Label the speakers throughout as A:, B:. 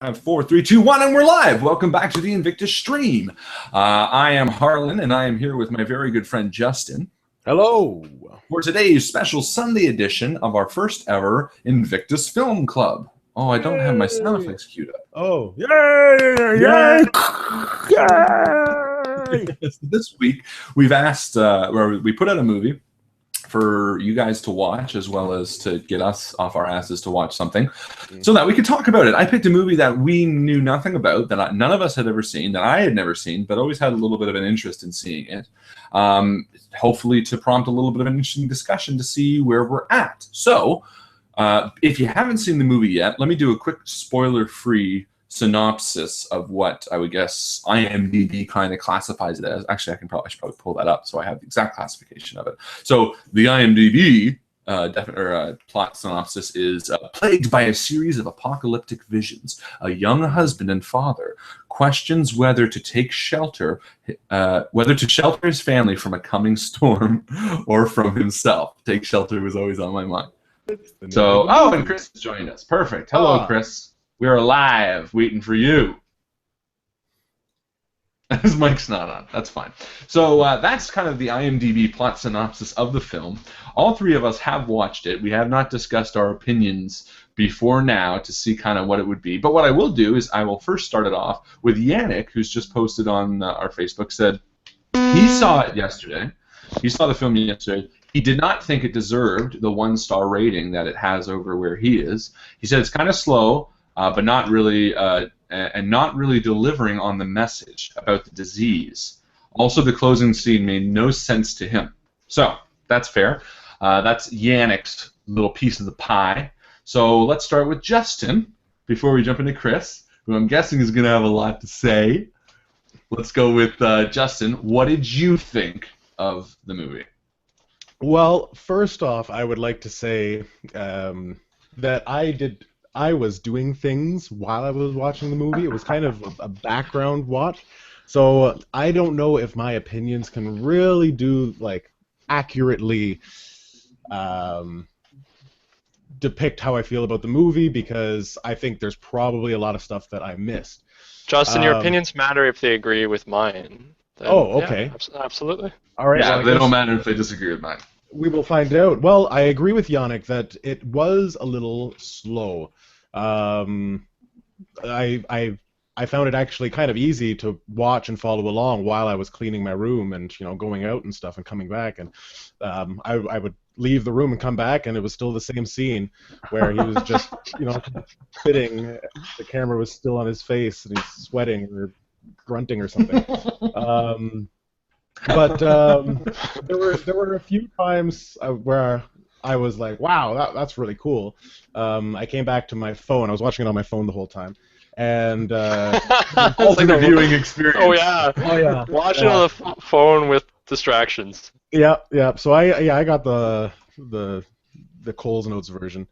A: 5, 4, 3, 2, 1, and we're live. Welcome back to the INVICTUS stream. I am Harlan, and I am here with my very good friend Justin.
B: Hello.
A: For today's special Sunday edition of our first ever INVICTUS Film Club. Oh, I don't have my sound effects queued up.
B: Oh, yay! Yay! Yay!
A: This week we've asked, or we put out a movie for you guys to watch, as well as to get us off our asses to watch something so that we could talk about it. I picked a movie that we knew nothing about, that none of us had ever seen, that I had never seen, but always had a little bit of an interest in seeing it. Hopefully to prompt a little bit of an interesting discussion to see where we're at. So if you haven't seen the movie yet, let me do a quick spoiler-free synopsis of what I would guess IMDb kind of classifies it as. Actually, I should probably pull that up so I have the exact classification of it. So the IMDb plot synopsis is plagued by a series of apocalyptic visions. A young husband and father questions whether to shelter his family from a coming storm or from himself. Take shelter was always on my mind. So, and Chris has joined us. Perfect. Hello, Chris. We are live, waiting for you. His mic's not on. That's fine. So that's kind of the IMDb plot synopsis of the film. All three of us have watched it. We have not discussed our opinions before now to see kind of what it would be. But what I will do is I will first start it off with Yannick, who's just posted on our Facebook, said he saw it yesterday. He saw the film yesterday. He did not think it deserved the 1-star rating that it has over where he is. He said it's kind of slow. But not really, and not really delivering on the message about the disease. Also, the closing scene made no sense to him. So that's fair. That's Yannick's little piece of the pie. So let's start with Justin before we jump into Chris, who I'm guessing is going to have a lot to say. Let's go with Justin. What did you think of the movie?
B: Well, first off, I would like to say that I was doing things while I was watching the movie. It was kind of a background watch. So I don't know if my opinions can really accurately depict how I feel about the movie, because I think there's probably a lot of stuff that I missed.
C: Justin, your opinions matter if they agree with mine. Then,
B: okay.
C: Yeah, absolutely.
B: All right.
A: Yeah, they don't matter if they disagree with mine.
B: We will find out. Well, I agree with Yannick that it was a little slow. I found it actually kind of easy to watch and follow along while I was cleaning my room and going out and stuff and coming back, and I would leave the room and come back and it was still the same scene where he was just sitting. The camera was still on his face and he's sweating or grunting or something. But there were a few times where I was like, wow, that's really cool. I came back to my phone. I was watching it on my phone the whole time. And
A: it's like a viewing experience.
C: Oh, yeah. Watch it on the phone with distractions.
B: Yeah. So I got the Coles Notes version.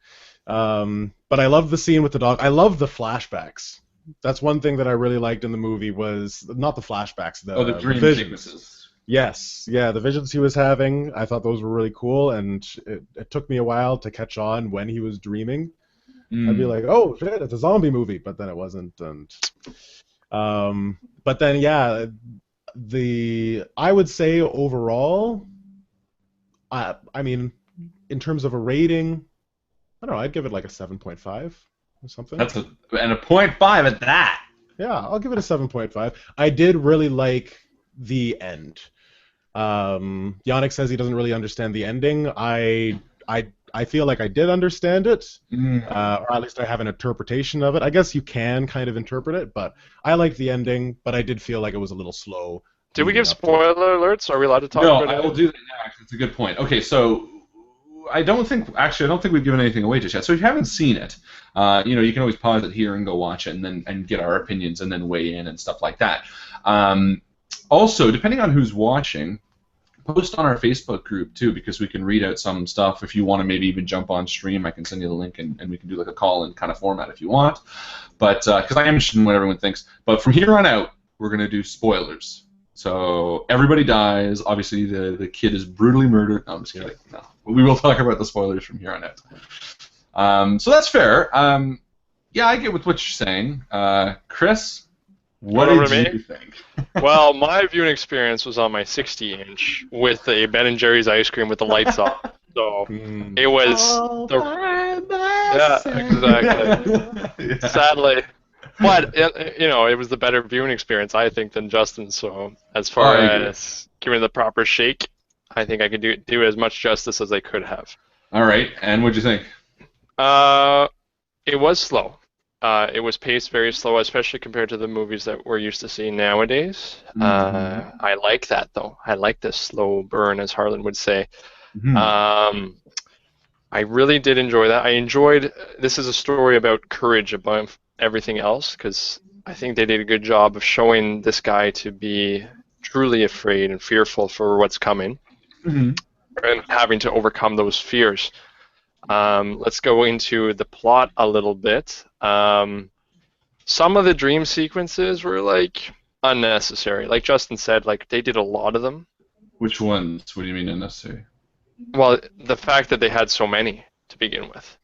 B: But I love the scene with the dog. I love the flashbacks. That's one thing that I really liked in the movie, was not the flashbacks, the
A: dream
B: visions.
A: sequences.
B: Yes, yeah, the visions he was having, I thought those were really cool, and it took me a while to catch on when he was dreaming. I'd be like, oh shit, it's a zombie movie, but then it wasn't. And but then yeah, I would say overall, I mean, in terms of a rating, I don't know, I'd give it like a 7.5 or something.
A: And a 0.5 at that.
B: Yeah, I'll give it a 7.5. I did really like the end. Yannick says he doesn't really understand the ending. I feel like I did understand it, or at least I have an interpretation of it. I guess you can kind of interpret it, but I liked the ending, but I did feel like it was a little slow.
C: Did we give spoiler alerts? Are we allowed to talk about it?
A: No, I will do that now. It's a good point. Okay, so I don't think we've given anything away just yet. So if you haven't seen it, you can always pause it here and go watch it, and get our opinions, and then weigh in and stuff like that. Also, depending on who's watching, post on our Facebook group too, because we can read out some stuff. If you want to maybe even jump on stream, I can send you the link, and we can do like a call-in kind of format if you want. But because I am interested in what everyone thinks. But from here on out, we're going to do spoilers. So everybody dies. Obviously, the kid is brutally murdered. No, I'm just kidding. No, we will talk about the spoilers from here on out. So that's fair. Yeah, I get with what you're saying. Chris, what
C: Over
A: did
C: to me?
A: you think?
C: Well, my viewing experience was on my 60-inch with a Ben and Jerry's ice cream with the lights off. So
B: Mm.
C: it was the yeah, exactly.
A: Yeah.
C: Sadly, but it was the better viewing experience I think than Justin. So as far
A: I agree.
C: as giving the proper shake, I think I could do as much justice as I could have.
A: All right, and what'd you think?
C: It was slow. It was paced very slow, especially compared to the movies that we're used to seeing nowadays.
A: Mhm.
C: I like that though. I like this slow burn, as Harlan would say.
A: Mhm.
C: I really did enjoy that. I enjoyed. This is a story about courage above everything else, because I think they did a good job of showing this guy to be truly afraid and fearful for what's coming,
A: Mhm.
C: and having to overcome those fears. Let's go into the plot a little bit. Some of the dream sequences were like unnecessary. Like Justin said, like they did a lot of them.
A: Which ones? What do you mean unnecessary?
C: Well, the fact that they had so many to begin with,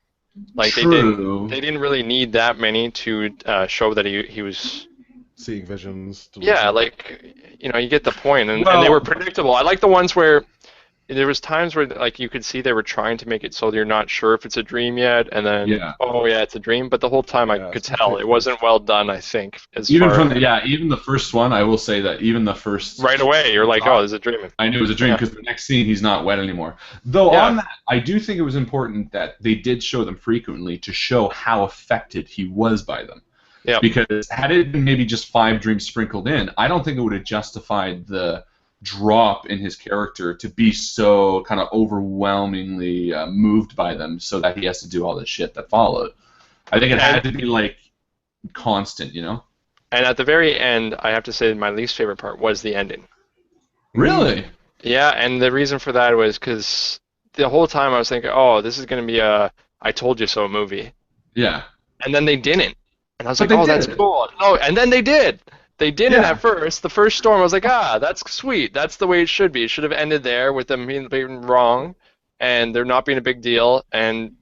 C: like
A: True.
C: they didn't really need that many to show that he was.
B: Seeing visions.
C: Yeah, like you get the point, and
A: Well-
C: they were predictable. I like the ones where there was times where like you could see they were trying to make it so you're not sure if it's a dream yet, and then
A: Yeah.
C: oh yeah, it's a dream. But the whole time I
B: Yeah,
C: could
B: it's
C: tell it
B: completely-
C: wasn't well done. I think
A: Even the first one, I will say that even the first
C: right away you're like, oh, there's a dream.
A: I knew it was a dream
C: Yeah.
A: because the next scene he's not wet anymore. Though
C: Yeah.
A: on that, I do think it was important that they did show them frequently to show how affected he was by them.
C: Yeah.
A: Because had it been maybe just 5 dreams sprinkled in, I don't think it would have justified the drop in his character to be so kind of overwhelmingly moved by them, so that he has to do all this shit that followed. I think it had to be like constant,
C: And at the very end, I have to say my least favorite part was the ending.
A: Really?
C: Yeah, and the reason for that was because the whole time I was thinking, oh, this is going to be a I told you so movie.
A: Yeah.
C: And then they didn't. And I was
A: But
C: like,
A: they
C: oh, that's
A: did.
C: cool. No, and then they did. They didn't
A: Yeah.
C: at first. The first storm, I was like, that's sweet. That's the way it should be. It should have ended there with them being wrong and there not being a big deal. And,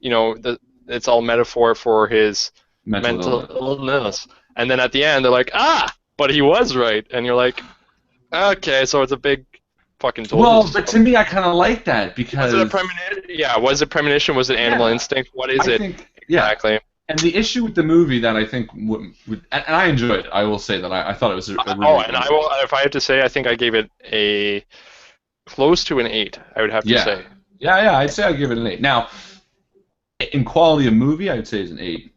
C: it's all metaphor for his mental illness. And then at the end, they're like, but he was right. And you're like, okay, so it's a big fucking told
A: Well,
C: you
A: but
C: so.
A: to me, I kind of like that because
C: Was it a premonition? Yeah, was it premonition? Was it animal
A: Yeah.
C: instinct? What is
A: I
C: it?
A: think, yeah.
C: Exactly.
A: And the issue with the movie that I think and I enjoyed it. I will say that I thought it was a really
C: And I will. If I had to say, I think I gave it a close to an 8. I would have to
A: Yeah.
C: say.
A: Yeah, I'd say I'd give it an 8. Now, in quality of movie, I'd say it's an 8.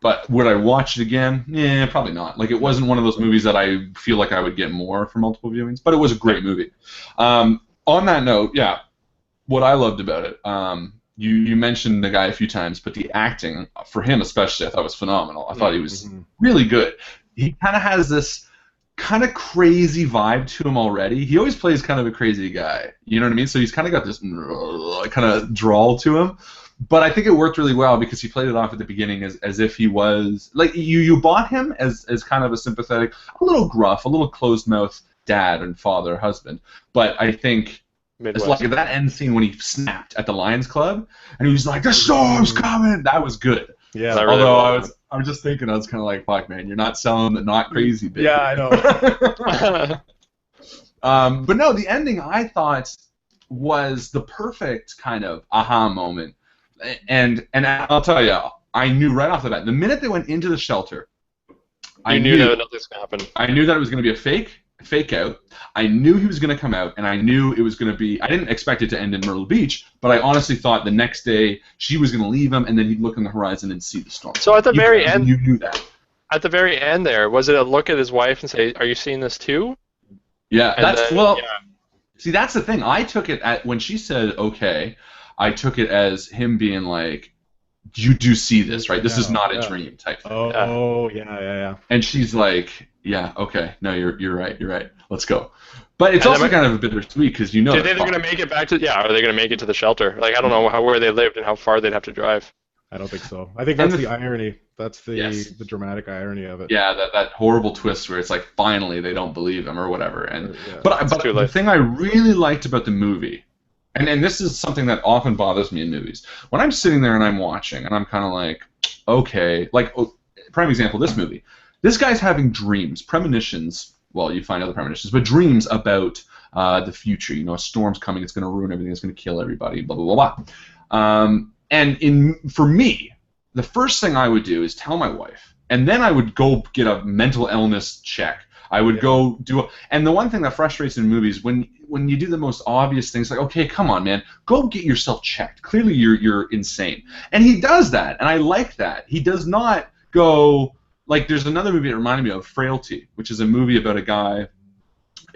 A: But would I watch it again? Yeah, probably not. Like, it wasn't one of those movies that I feel like I would get more for multiple viewings, but it was a great movie. On that note, yeah, what I loved about it, you mentioned the guy a few times, but the acting, for him especially, I thought was phenomenal. I thought he was really good. He kind of has this kind of crazy vibe to him already. He always plays kind of a crazy guy. You know what I mean? So he's kind of got this kind of drawl to him. But I think it worked really well because he played it off at the beginning as if he was like you bought him as kind of a sympathetic, a little gruff, a little closed mouth dad and father, husband. But I think it's like that end scene when he snapped at the Lions Club and he was like, "The storm's coming." That was good.
B: Yeah.
C: That really
A: Although I was just thinking, I was kind of like, "Fuck, man, you're not selling the not crazy bit."
B: Yeah, I know.
A: But no, the ending I thought was the perfect kind of aha moment. And I'll tell you, I knew right off the bat, the minute they went into the shelter,
C: You knew that nothing's gonna happen.
A: I knew that it was going to be a fake out. I knew he was going to come out, and I knew it was going to be. I didn't expect it to end in Myrtle Beach, but I honestly thought the next day she was going to leave him, and then he'd look on the horizon and see the storm.
C: So at the very end,
A: you knew that.
C: At the very end, there was it a look at his wife and say, "Are you seeing this too?"
A: Yeah,
C: And
A: that's
C: then-
A: well.
C: yeah.
A: See, that's the thing. I took it when she said okay. I took it as him being like, "You do see this, right? This is not a dream," type thing.
B: Oh, yeah.
A: And she's like, "Yeah, okay, no, you're right. Let's go." But it's
C: And
A: also
C: then-
A: kind of a bittersweet because you know.
C: Do you think they're gonna make it back to? Yeah, are they gonna make it to the shelter? Like I don't know where they lived and how far they'd have to drive.
B: I don't think so. I think that's the irony. That's the dramatic irony of it.
A: Yeah, that horrible twist where it's like finally they don't believe him or whatever. And
B: Yeah.
A: but
C: too
A: the
C: late.
A: thing I really liked about the movie, and this is something that often bothers me in movies, when I'm sitting there and I'm watching and I'm kind of like, okay, like prime example, this movie. This guy's having dreams, premonitions. Well, you find other premonitions, but dreams about the future. You know, a storm's coming. It's going to ruin everything. It's going to kill everybody. Blah blah blah blah. And for me, the first thing I would do is tell my wife, and then I would go get a mental illness check. I would go do and the one thing that frustrates in movies when you do the most obvious things, like, okay, come on, man, go get yourself checked. Clearly you're insane. And he does that, and I like that. He does not go, like, there's another movie that reminded me of, Frailty, which is a movie about a guy.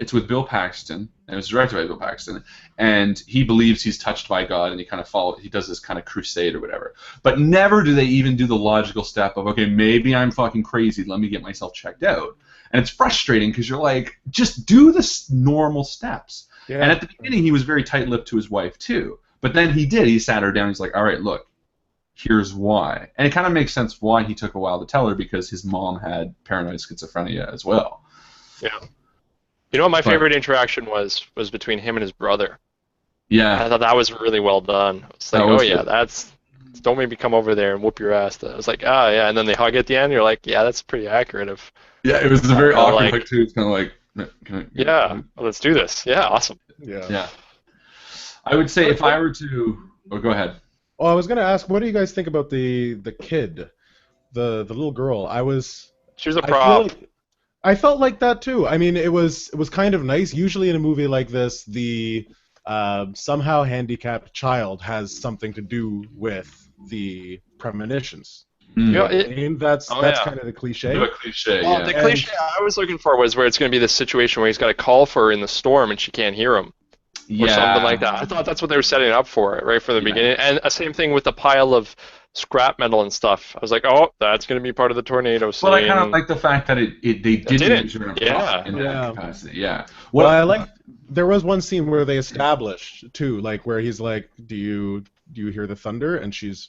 A: It's with Bill Paxton, and it was directed by Bill Paxton, and he believes he's touched by God, and he does this kind of crusade or whatever. But never do they even do the logical step of, okay, maybe I'm fucking crazy, let me get myself checked out. And it's frustrating because you're like, just do the normal steps. Yeah. And at the beginning, he was very tight-lipped to his wife, too. But then he sat her down, he's like, all right, look, here's why. And it kind of makes sense why he took a while to tell her, because his mom had paranoid schizophrenia as well. Yeah.
C: You know what my favorite interaction was between him and his brother.
A: Yeah.
C: I thought that was really well done. It's like, oh yeah, that's, don't maybe come over there and whoop your ass. I was like, oh yeah, and then they hug at the end. You're like, yeah, that's pretty accurate.
A: Yeah, it was a very awkward hug too. It's kind of like,
C: yeah, well, let's do this. Yeah, awesome.
A: Yeah. I would say if I were to, go ahead.
B: Oh, I was gonna ask, what do you guys think about the kid, the little girl?
C: She was a prop.
B: I felt like that too. I mean, it was kind of nice. Usually in a movie like this, the somehow handicapped child has something to do with the premonitions.
C: Mm.
B: You know, that's kind of the cliche.
A: The cliche,
C: well, the cliche I was looking for was where it's going to be this situation where he's got to call for her in the storm and she can't hear him. Or something like that. I thought that's what they were setting up for, right from the beginning. And same thing with the pile of scrap metal and stuff. I was like, oh, that's going to be part of the tornado scene.
A: Well, I kind of like the fact that they didn't use her in that capacity. Yeah.
B: Well, I like. There was one scene where they established too, like where he's like, "Do you hear the thunder?" And she's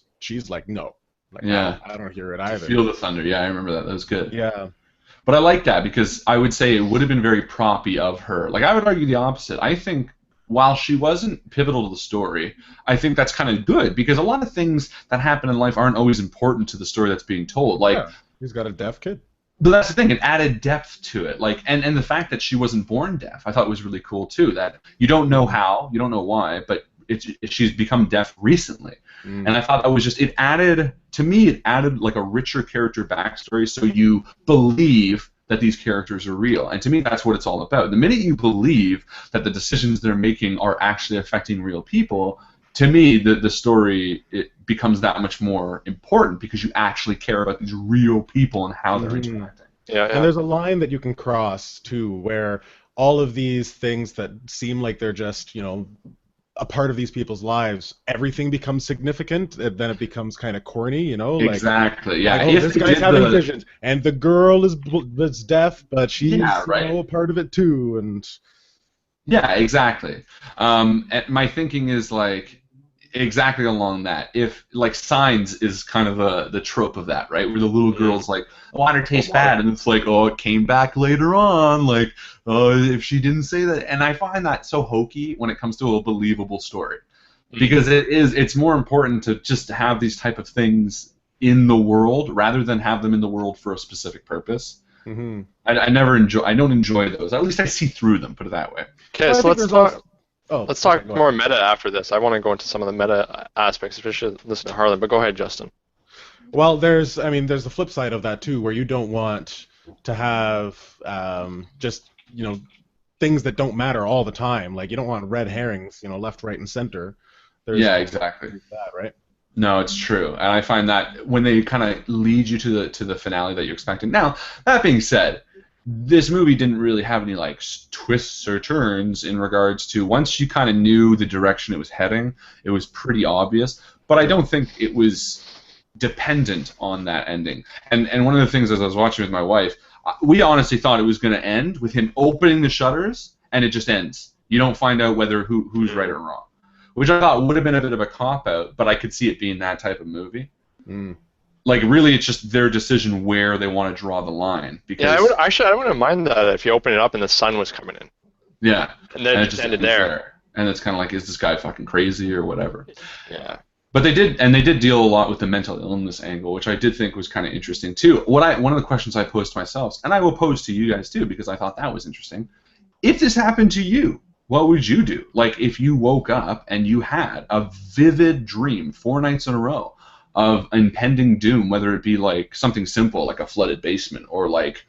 B: like, "No." Like, I don't hear it either.
A: Feel the thunder. Yeah, I remember that. That was good.
B: Yeah.
A: But I like that because I would say it would have been very proppy of her. Like, I would argue the opposite. I think while she wasn't pivotal to the story, I think that's kind of good because a lot of things that happen in life aren't always important to the story that's being told. Like,
B: he's got a deaf kid.
A: But that's the thing; it added depth to it. Like, and the fact that she wasn't born deaf, I thought was really cool too. That you don't know how, you don't know why, but she's become deaf recently. And I thought that was just, it added like a richer character backstory, so you believe that these characters are real. And to me, that's what it's all about. The minute you believe that the decisions they're making are actually affecting real people, to me, the story, it becomes that much more important because you actually care about these real people and how they're interacting.
B: Yeah. And there's a line that you can cross, too, where all of these things that seem like they're just, a part of these people's lives, everything becomes significant, and then it becomes kind of corny, Like,
A: exactly, yeah.
B: Like, this guy's having visions, and the girl is deaf, but she's a part of it too, and...
A: Yeah, exactly. And my thinking is, like, exactly along that. If, like, Signs is kind of the trope of that, right? Where the little girl's like, water tastes bad, and it's like, oh, it came back later on, like, oh, if she didn't say that. And I find that so hokey when it comes to a believable story. Because it's more important to just have these type of things in the world rather than have them in the world for a specific purpose.
B: Mm-hmm.
A: I don't enjoy those. At least I see through them, put it that way.
C: Okay, so let's talk more meta after this. I want to go into some of the meta aspects, especially listen to Harlan, but go ahead, Justin.
B: Well, there's the flip side of that too, where you don't want to have just things that don't matter all the time. Like, you don't want red herrings, left, right, and center.
A: Exactly.
B: That, right?
A: No, it's true, and I find that when they kind of lead you to the finale that you're expecting. Now, that being said, this movie didn't really have any like twists or turns in regards to, once you kind of knew the direction it was heading, it was pretty obvious. But I don't think it was dependent on that ending. And one of the things, as I was watching with my wife, we honestly thought it was going to end with him opening the shutters and it just ends. You don't find out whether who's right or wrong, which I thought would have been a bit of a cop-out, but I could see it being that type of movie. Like, really, it's just their decision where they want to draw the line. Because
C: I wouldn't mind that if you open it up and the sun was coming in.
A: Yeah.
C: And then it just ended there.
A: And it's kind of like, is this guy fucking crazy or whatever?
C: Yeah.
A: But they did deal a lot with the mental illness angle, which I did think was kind of interesting too. One of the questions I posed to myself, and I will pose to you guys too, because I thought that was interesting. If this happened to you, what would you do? Like if you woke up and you had a vivid dream 4 nights in a row of impending doom, whether it be like something simple like a flooded basement or like,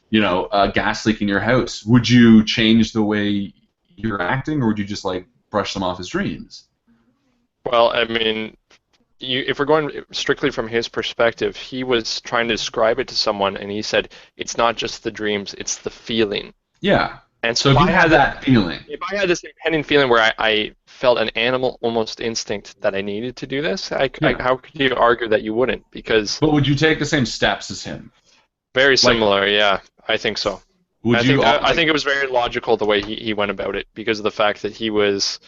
A: you know, a gas leak in your house, would you change the way you're acting, or would you just like brush them off as dreams?
C: Well, I mean, if we're going strictly from his perspective, he was trying to describe it to someone, and he said, it's not just the dreams, it's the feeling.
A: Yeah.
C: And
A: So if you had that feeling.
C: If I had this impending feeling where I felt an animal almost instinct that I needed to do this, how could you argue that you wouldn't? Because
A: But would you take the same steps as him?
C: very similar, yeah, I think so.
A: Would
C: I think it was very logical the way he went about it, because of the fact that he was,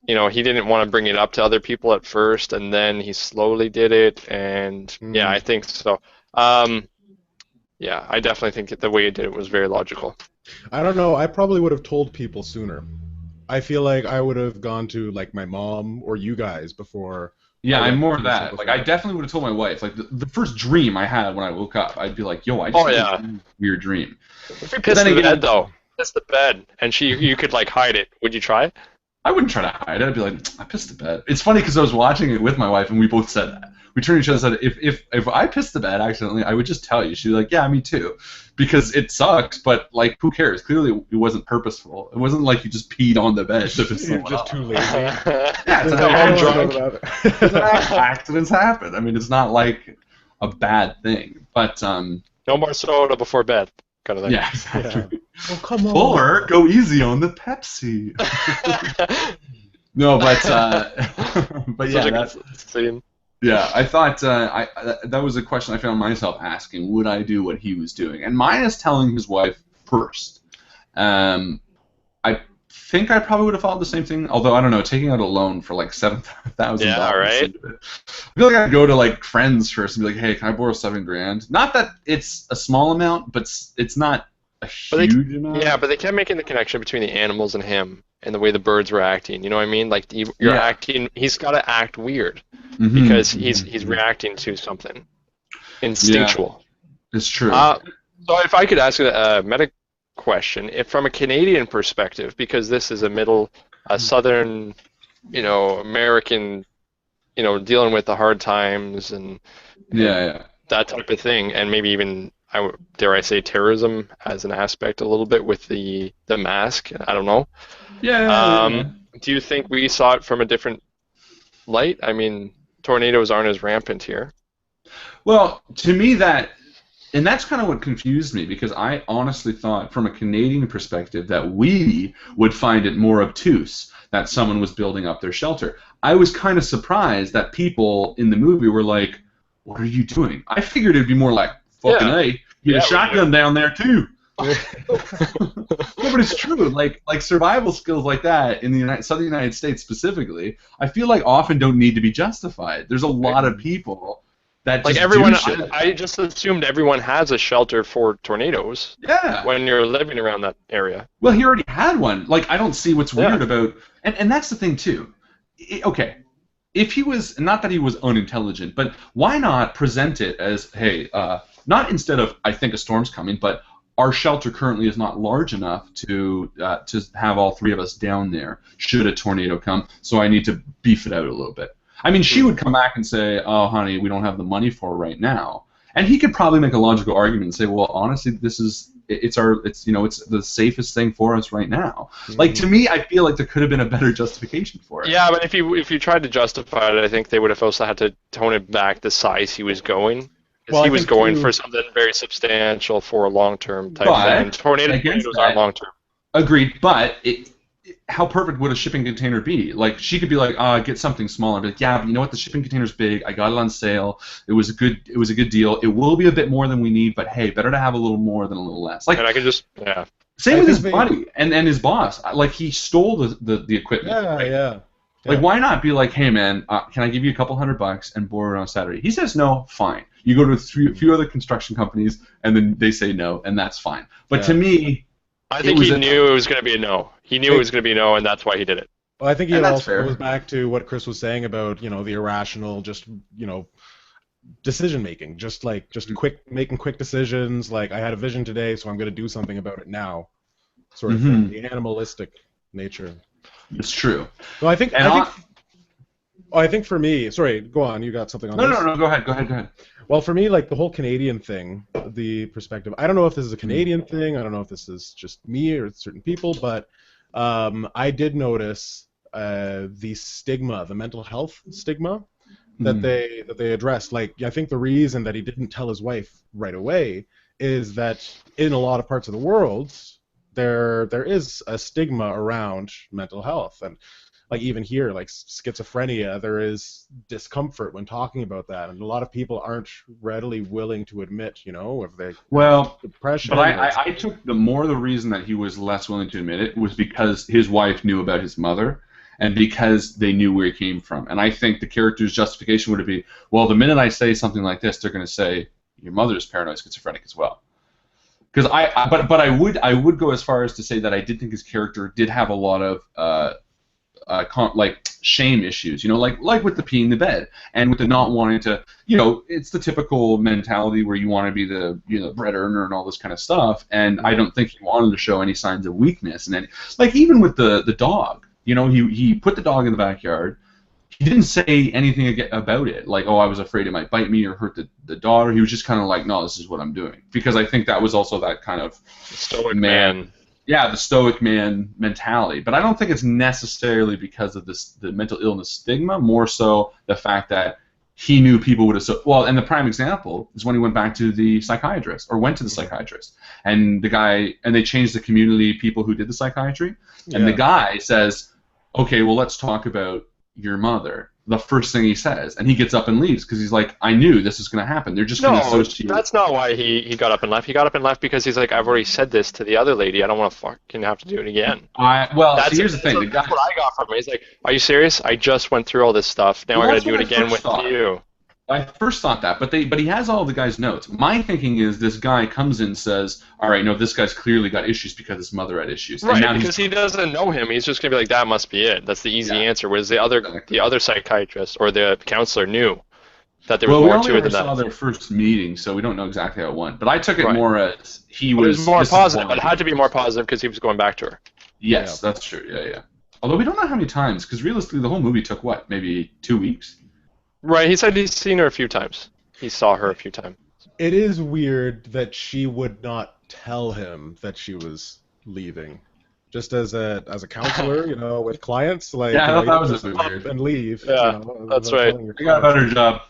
C: you know, he didn't want to bring it up to other people at first, and then he slowly did it, and yeah, I think so. Yeah, I definitely think the way he did it was very logical.
B: I don't know. I probably would have told people sooner. I feel like I would have gone to like my mom or you guys before.
A: Yeah, I'm more of that. Like, I definitely would have told my wife. Like, the first dream I had when I woke up, I'd be like, "Yo, I just had a weird dream."
C: If you pissed the bed, though, pissed the bed, and you could like hide it, would you try?
A: I wouldn't try to hide it. I'd be like, "I pissed the bed." It's funny because I was watching it with my wife, and we both said that. We turned to each other and said, "If I pissed the bed accidentally, I would just tell you." She'd be like, "Yeah, me too," because it sucks. But like, who cares? Clearly, it wasn't purposeful. It wasn't like you just peed on the bed.
B: You're just too lazy.
A: Yeah, it's like accidents happen. I mean, it's not like a bad thing. But
C: no more soda before bed, kind of thing.
A: Yeah, exactly.
B: Yeah. Oh, come on.
A: Or go easy on the Pepsi. No, but yeah, yeah, I thought that was a question I found myself asking. Would I do what he was doing? And mine is telling his wife first. I think I probably would have followed the same thing. Although I don't know, taking out a loan for like $7,000.
C: Yeah, right.
A: I feel like I'd go to like friends first and be like, "Hey, can I borrow $7,000?" Not that it's a small amount, but it's not a huge amount.
C: Yeah, but they kept making the connection between the animals and him and the way the birds were acting. You know what I mean? Like you're acting. He's got to act weird because he's reacting to something instinctual.
A: Yeah, it's true.
C: So if I could ask a meta question, if from a Canadian perspective, because this is a southern, you know, American, you know, dealing with the hard times and that type of thing, and maybe even dare I say terrorism as an aspect a little bit with the mask. I don't know. Do you think we saw it from a different light? I mean, tornadoes aren't as rampant here.
A: Well, to me that's kind of what confused me, because I honestly thought from a Canadian perspective that we would find it more obtuse that someone was building up their shelter. I was kind of surprised that people in the movie were like, "What are you doing?" I figured it'd be more like, "Fucking A, get a shotgun down there too." No, but it's true. Like survival skills like that in the southern United States specifically, I feel like often don't need to be justified. There's a lot of people that
C: like
A: just
C: everyone.
A: do shit.
C: I just assumed everyone has a shelter for tornadoes.
A: Yeah.
C: When you're living around that area.
A: Well, he already had one. Like, I don't see what's weird about, and that's the thing too. Okay, if he was, not that he was unintelligent, but why not present it as, hey, not instead of "I think a storm's coming," but our shelter currently is not large enough to have all 3 of us down there should a tornado come, so I need to beef it out a little bit. I mean, she would come back and say, "Oh, honey, we don't have the money for it right now," and he could probably make a logical argument and say, "Well, honestly, it's the safest thing for us right now." Like, to me, I feel like there could have been a better justification for it.
C: Yeah, but if you tried to justify it, I think they would have also had to tone it back the size he was going. Because he was going for something very substantial for a long-term type thing. Tornadoes aren't long-term.
A: Agreed, but how perfect would a shipping container be? Like, she could be like, get something smaller. Be like, yeah, but you know what? The shipping container's big. I got it on sale. It was a good deal. It will be a bit more than we need, but hey, better to have a little more than a little less. Like,
C: and I could just
A: Same with his buddy and his boss. Like, he stole the equipment.
B: Yeah, right? Yeah.
A: Like, why not be like, "Hey, man, can I give you a couple $100 and borrow it on Saturday?" He says no, fine. You go to a few other construction companies, and then they say no, and that's fine. But to me,
C: I think he knew it was going to be a no. He knew it was going to be a no, and that's why he did it.
B: Well, I think
A: And
B: it
A: that's
B: also
A: fair.
B: goes back to what Chris was saying about, the irrational, just, decision making, just making quick decisions. Like, I had a vision today, so I'm going to do something about it now, sort of thing.
A: Mm-hmm.
B: The animalistic nature.
A: It's true.
B: No,
A: And
B: I think for me, sorry, go on. You got something on
A: no,
B: this?
A: no, no. Go ahead. Go ahead. Go ahead.
B: Well, for me, like the whole Canadian thing, the perspective. I don't know if this is a Canadian thing. I don't know if this is just me or certain people, but I did notice the stigma, the mental health stigma that they addressed. Like, I think the reason that he didn't tell his wife right away is that in a lot of parts of the world, there is a stigma around mental health, and like even here, like schizophrenia, there is discomfort when talking about that, and a lot of people aren't readily willing to admit, if they have depression.
A: But I took the reason that he was less willing to admit it was because his wife knew about his mother, and because they knew where he came from. And I think the character's justification would be, well, the minute I say something like this, they're going to say your mother's paranoid schizophrenic as well. Because but I would go as far as to say that I did think his character did have a lot of like shame issues, like with the peeing the bed and with the not wanting to, it's the typical mentality where you want to be the bread earner and all this kind of stuff. And I don't think he wanted to show any signs of weakness. And then, like even with the dog, he put the dog in the backyard. He didn't say anything about it, like, oh, I was afraid it might bite me or hurt the daughter. He was just kind of like, no, this is what I'm doing. Because I think that was also that kind of
C: stoic man.
A: Yeah, the stoic man mentality. But I don't think it's necessarily because of the mental illness stigma, more so the fact that he knew people would have... Well, and the prime example is when he went back to the psychiatrist, or went to the psychiatrist. And they changed the community people who did the psychiatry. And the guy says, okay, well, let's talk about your mother. The first thing he says, and he gets up and leaves because he's like, I knew this was going to happen. They're just going to associate.
C: That's not why he got up and left. He got up and left because he's like, I've already said this to the other lady. I don't want to fucking have to do it again.
A: Here's the thing.
C: That's what I got from him. He's like, are you serious? I just went through all this stuff. Now I got to do it again with you.
A: I first thought that, but he has all the guy's notes. My thinking is this guy comes in and says, all right, no, this guy's clearly got issues because his mother had issues.
C: Right, because he doesn't know him. He's just going to be like, that must be it. That's the easy answer. Whereas the other psychiatrist or the counselor knew that there was more to it than that.
A: We only saw their first meeting, so we don't know exactly how it went. But I took it more as he was...
C: It was more positive. It had to be more positive because he was going back to her.
A: Yes, that's true. Yeah. Although we don't know how many times, because realistically the whole movie took, what, maybe 2 weeks?
C: Right, he said he's seen her a few times. He saw her a few times.
B: It is weird that she would not tell him that she was leaving. Just as a counselor, with clients, like
A: I thought that was a bit weird.
B: And leave.
C: Yeah, that's right.
A: I got a better job.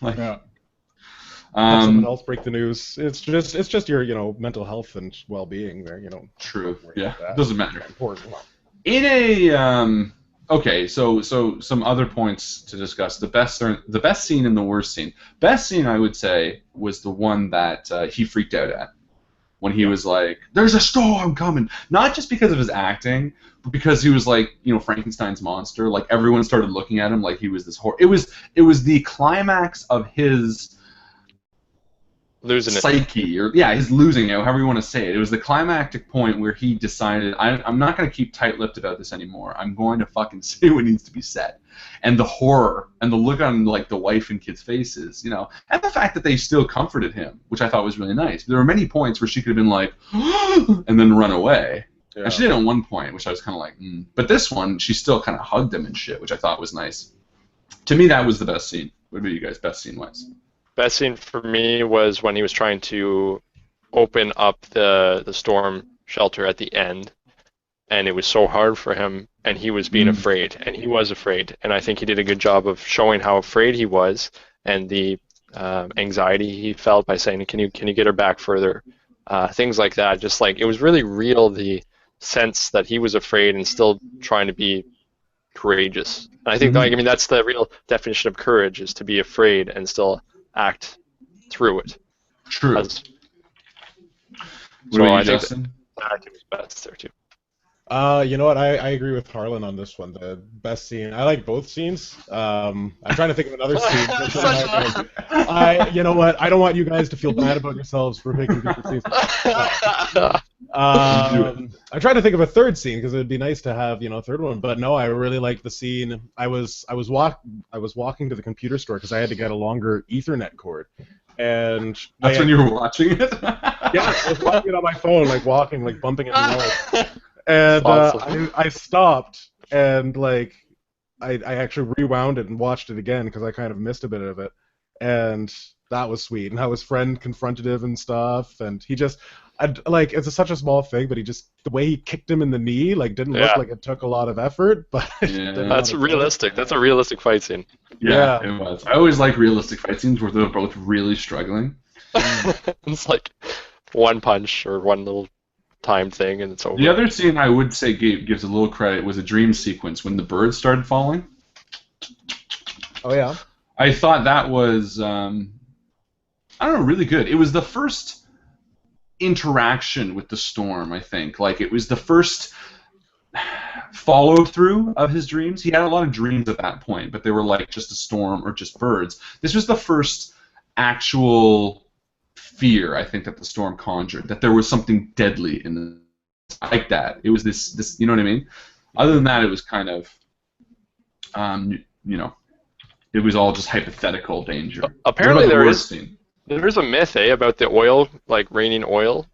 B: Have someone else break the news. It's just your mental health and well-being there.
A: True. Yeah, it doesn't matter.
B: Important.
A: In a okay, so some other points to discuss. The best scene and the worst scene. Best scene, I would say, was the one that he freaked out at when he was like, "There's a storm coming." Not just because of his acting, but because he was like, Frankenstein's monster. Like everyone started looking at him like he was this horror. It was the climax of his
C: losing
A: psyche, or his losing it, however you want to say it. It was the climactic point where he decided, I'm not going to keep tight-lipped about this anymore. I'm going to fucking say what needs to be said. And the horror and the look on like the wife and kids' faces, and the fact that they still comforted him, which I thought was really nice. There were many points where she could have been like, and then run away. Yeah. And she did at one point, which I was kind of like, But this one, she still kind of hugged him and shit, which I thought was nice. To me, that was the best scene. What about you guys? Best scene-wise?
C: Best scene for me was when he was trying to open up the storm shelter at the end, and it was so hard for him, and he was being afraid, and he was afraid, and I think he did a good job of showing how afraid he was and the anxiety he felt by saying, "Can you get her back further?" Things like that. Just like it was really real, the sense that he was afraid and still trying to be courageous. And I think that's the real definition of courage, is to be afraid and still act through it.
A: True.
C: I think the acting was best there too.
B: You know what? I agree with Harlan on this one. The best scene. I like both scenes. I'm trying to think of another scene. You know what? I don't want you guys to feel bad about yourselves for picking different scenes. I tried to think of a third scene because it would be nice to have, a third one. But no, I really like the scene. I was walking to the computer store because I had to get a longer Ethernet cord, and
A: that's when you were watching it.
B: Yeah, I was watching it on my phone, like walking, like bumping into walls. And
C: Awesome.
B: I stopped and I actually rewound it and watched it again because I kind of missed a bit of it, and that was sweet. And how his friend confronted him and stuff, and he just, it's such a small thing, but the way he kicked him in the knee, didn't look like it took a lot of effort, but
C: That's realistic. That's a realistic fight scene.
A: Yeah, it was. I always like realistic fight scenes where they're both really struggling.
C: It's like one punch or one little time thing, and it's over.
A: The other scene I would say gives a little credit was a dream sequence when the birds started falling.
B: Oh yeah.
A: I thought that was, I don't know, really good. It was the first interaction with the storm, I think. It was the first follow-through of his dreams. He had a lot of dreams at that point, but they were just a storm or just birds. This was the first actual fear, I think, that the storm conjured, that there was something deadly in the, like that. It was this, you know what I mean? Other than that, it was kind of, it was all just hypothetical danger.
C: Apparently there's a myth, about the oil, raining oil.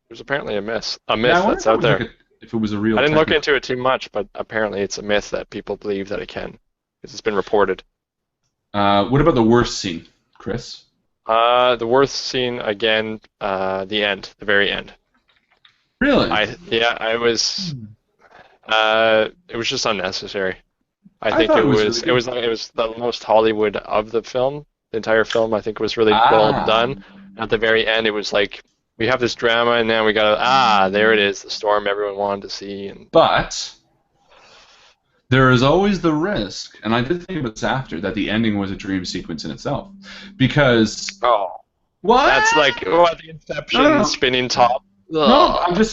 C: There's apparently a myth that's out there.
A: If it was a real.
C: I didn't look into it too much, but apparently it's a myth that people believe that it can, because it's been reported.
A: What about the worst scene, Chris?
C: The worst scene again, the end, the very end.
A: Really?
C: It was just unnecessary. I think it was the most Hollywood of the film. The entire film, I think, was really well done. At the very end, it was we have this drama, and now we got there it is, the storm everyone wanted to see.
A: But there is always the risk, and I did think about this after, that the ending was a dream sequence in itself, because what?
C: That's the Inception spinning top. Ugh.
A: No, I'm just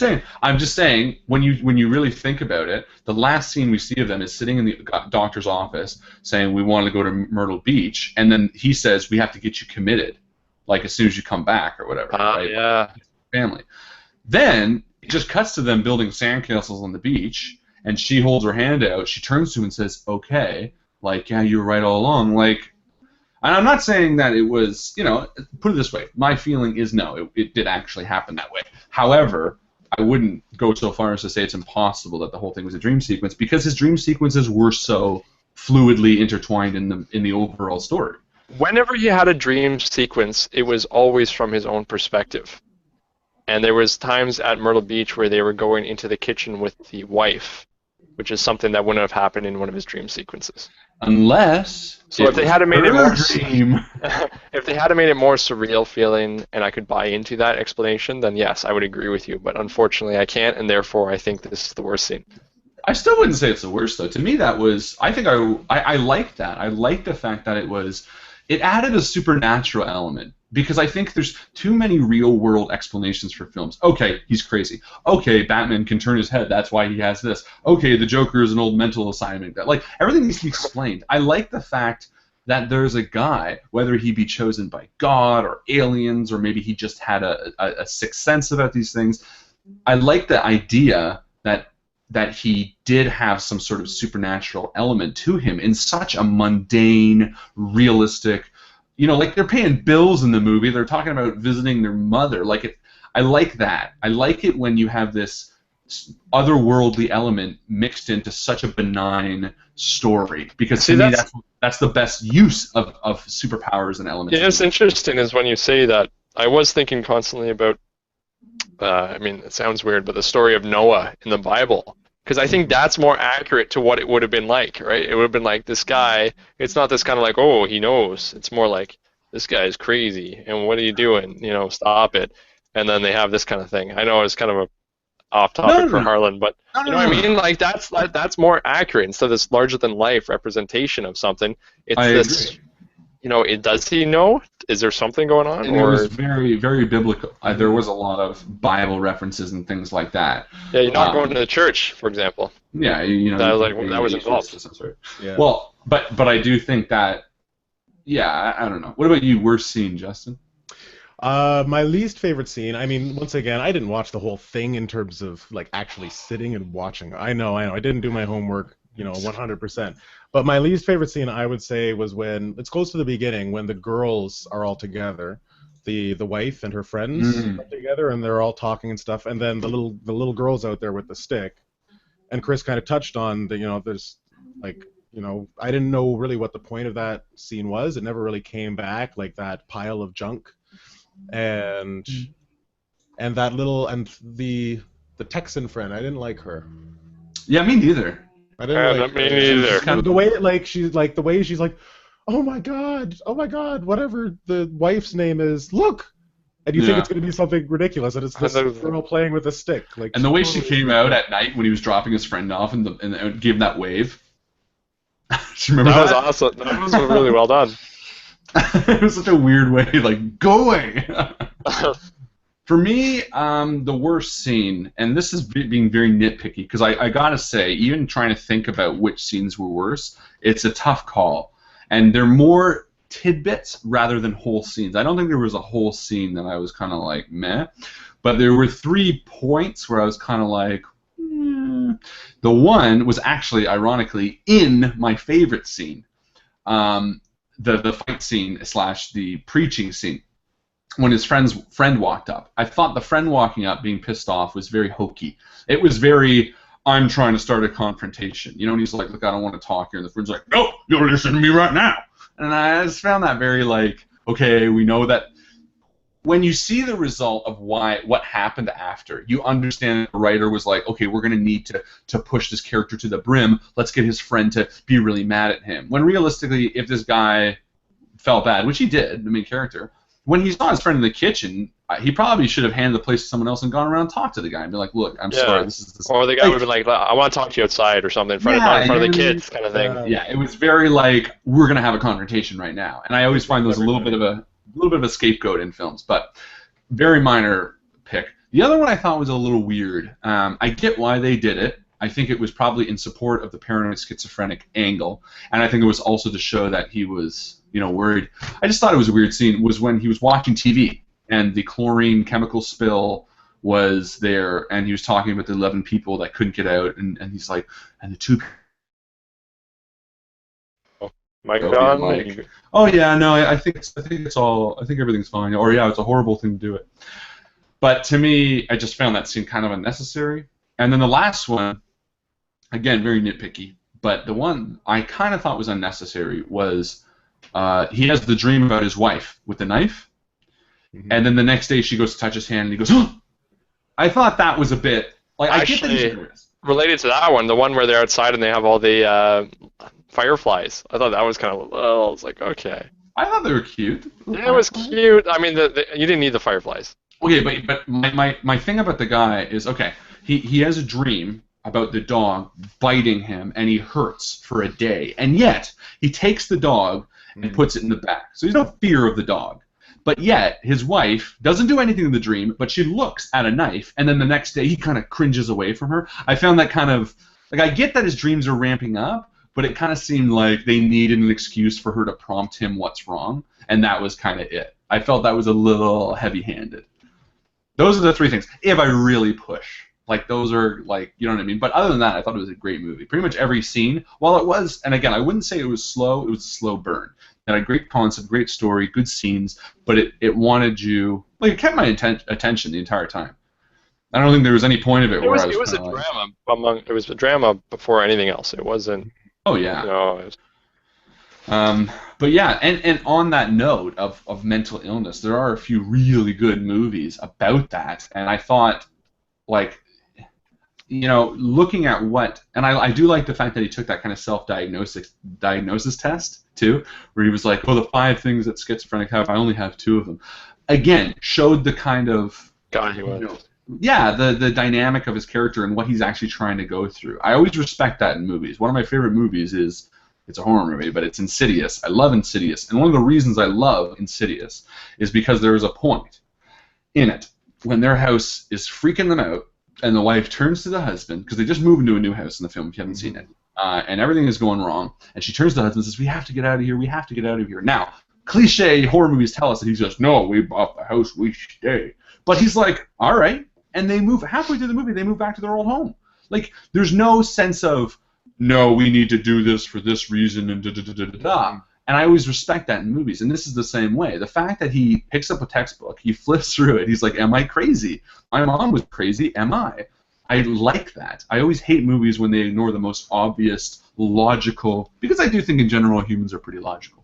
A: saying. When you really think about it, the last scene we see of them is sitting in the doctor's office saying we want to go to Myrtle Beach, and then he says we have to get you committed, as soon as you come back or whatever. Right?
C: Yeah.
A: Family. Then it just cuts to them building sandcastles on the beach, and she holds her hand out. She turns to him and says, "Okay, yeah, you were right all along." And I'm not saying that it was, put it this way, my feeling is no, it did actually happen that way. However, I wouldn't go so far as to say it's impossible that the whole thing was a dream sequence, because his dream sequences were so fluidly intertwined in the overall story.
C: Whenever he had a dream sequence, it was always from his own perspective. And there was times at Myrtle Beach where they were going into the kitchen with the wife, which is something that wouldn't have happened in one of his dream sequences.
A: Unless
C: if they had made it more
A: dream.
C: If they had made it more surreal feeling, and I could buy into that explanation, then yes, I would agree with you. But unfortunately, I can't, and therefore, I think this is the worst scene.
A: I still wouldn't say it's the worst, though. To me, that was. I think I like that. I like the fact that it added a supernatural element. Because I think there's too many real-world explanations for films. Okay, he's crazy. Okay, Batman can turn his head. That's why he has this. Okay, the Joker is an old mental assignment. Everything needs to be explained. I like the fact that there's a guy, whether he be chosen by God or aliens, or maybe he just had a sixth sense about these things. I like the idea that he did have some sort of supernatural element to him in such a mundane, realistic. They're paying bills in the movie. They're talking about visiting their mother. I like that. I like it when you have this otherworldly element mixed into such a benign story. Because to me, that's the best use of superpowers and elements.
C: Yeah, it's interesting is when you say that. I was thinking constantly about. It sounds weird, but the story of Noah in the Bible. Because I think that's more accurate to what it would have been like, right? It would have been like this guy, it's not this kind of oh, he knows. It's more like, this guy is crazy, and what are you doing? Stop it. And then they have this kind of thing. I know it's kind of a off-topic for Harlan, but you know what I mean? That's more accurate. Instead of this larger-than-life representation of something, it's this... Agree. Does he know? Is there something going on?
A: And it was very, very biblical. There was a lot of Bible references and things like that.
C: Yeah, you're not going to the church, for example.
A: Yeah, that was involved. Yeah. Well, but I do think that. Yeah, I don't know. What about you? Worst scene, Justin?
B: My least favorite scene, I mean, once again, I didn't watch the whole thing in terms of like actually sitting and watching. I know, I didn't do my homework, 100%. But my least favorite scene, I would say, was when it's close to the beginning when the girls are all together, the wife and her friends are together, and they're all talking and stuff, and then the little girl's out there with the stick, and Chris kind of touched on the, there's like. I didn't know really what the point of that scene was. It never really came back, like that pile of junk. And that little and the Texan friend, I didn't like her.
A: Yeah, me neither.
B: I didn't like
C: me
B: her.
C: neither.
B: Kind of the way she's like, oh my god, whatever the wife's name is, look, and you think it's going to be something ridiculous, and it's this girl playing with a stick, like.
A: And the way she came out at night when he was dropping his friend off and gave him that wave. Do you remember that?
C: That was awesome. That was really well done.
A: It was such a weird way, like, go away. For me, the worst scene, and this is being very nitpicky, because I gotta say, even trying to think about which scenes were worse, it's a tough call. And they're more tidbits rather than whole scenes. I don't think there was a whole scene that I was kind of like, meh. But there were 3 points where I was kind of like, The one was actually, ironically, in my favorite scene. The fight scene / the preaching scene. When his friend walked up. I thought the friend walking up being pissed off was very hokey. It was very, I'm trying to start a confrontation. And he's like, look, I don't want to talk here. And the friend's like, no, you'll listen to me right now. And I just found that very like, okay, we know that when you see the result of what happened after, you understand that the writer was like, okay, we're going to need to push this character to the brim. Let's get his friend to be really mad at him. When realistically, if this guy felt bad, which he did, the main character, when he saw his friend in the kitchen, he probably should have handed the place to someone else and gone around and talked to the guy and be like, look, I'm sorry, this is...
C: Or the guy would have been like, I want to talk to you outside or something in front of the kids kind of thing.
A: Yeah, it was very like, we're going to have a confrontation right now. And I always find those a little bit of a scapegoat in films, but very minor pick. The other one I thought was a little weird. I get why they did it. I think it was probably in support of the paranoid schizophrenic angle, and I think it was also to show that he was, worried. I just thought it was a weird scene, was when he was watching TV, and the chlorine chemical spill was there, and he was talking about the 11 people that couldn't get out, and he's like, and the 2...
C: Mike on?
A: Oh yeah, no, I think it's all. I think everything's fine. Or yeah, it's a horrible thing to do it. But to me, I just found that scene kind of unnecessary. And then the last one, again, very nitpicky. But the one I kind of thought was unnecessary was he has the dream about his wife with the knife, and then the next day she goes to touch his hand and he goes, "Oh!" I thought that was a bit like
C: actually related to that one, the one where they're outside and they have all the fireflies. I thought that was kind of, I was like, okay.
A: I thought they were cute.
C: Yeah, it was cute. I mean, you didn't need the fireflies.
A: Okay, but my thing about the guy is, okay, he has a dream about the dog biting him, and he hurts for a day, and yet he takes the dog and puts it in the back. So he's no fear of the dog. But yet, his wife doesn't do anything in the dream, but she looks at a knife, and then the next day he kind of cringes away from her. I found that kind of, like, I get that his dreams are ramping up, but it kind of seemed like they needed an excuse for her to prompt him what's wrong, and that was kind of it. I felt that was a little heavy-handed. Those are the 3 things. If I really push. Like, those are, like, you know what I mean? But other than that, I thought it was a great movie. Pretty much every scene, while it was, and again, I wouldn't say it was slow, it was a slow burn. It had a great concept, great story, good scenes, but it wanted you, like, it kept my attention the entire time. I don't think there was any point of it where I was.
C: It was a drama before anything else. It wasn't.
A: Oh yeah. But yeah, and on that note of mental illness, there are a few really good movies about that, and I thought, like, looking at what, and I do like the fact that he took that kind of diagnosis test too, where he was like, oh, the 5 things that schizophrenic have, I only have 2 of them. Again, showed the kind of
C: guy he was.
A: Yeah, the dynamic of his character and what he's actually trying to go through. I always respect that in movies. One of my favorite movies is, it's a horror movie, but it's Insidious. I love Insidious. And one of the reasons I love Insidious is because there is a point in it when their house is freaking them out, and the wife turns to the husband, because they just moved into a new house in the film, if you haven't seen it, and everything is going wrong, and she turns to the husband and says, we have to get out of here, we have to get out of here. Now, cliche horror movies tell us that he says, no, we bought the house, we stay. But he's like, all right, and they move halfway through the movie, they move back to their old home. Like, there's no sense of, no, we need to do this for this reason, and da-da-da-da-da-da. And I always respect that in movies, and this is the same way. The fact that he picks up a textbook, he flips through it, he's like, am I crazy? My mom was crazy, am I? I like that. I always hate movies when they ignore the most obvious, logical, because I do think in general humans are pretty logical.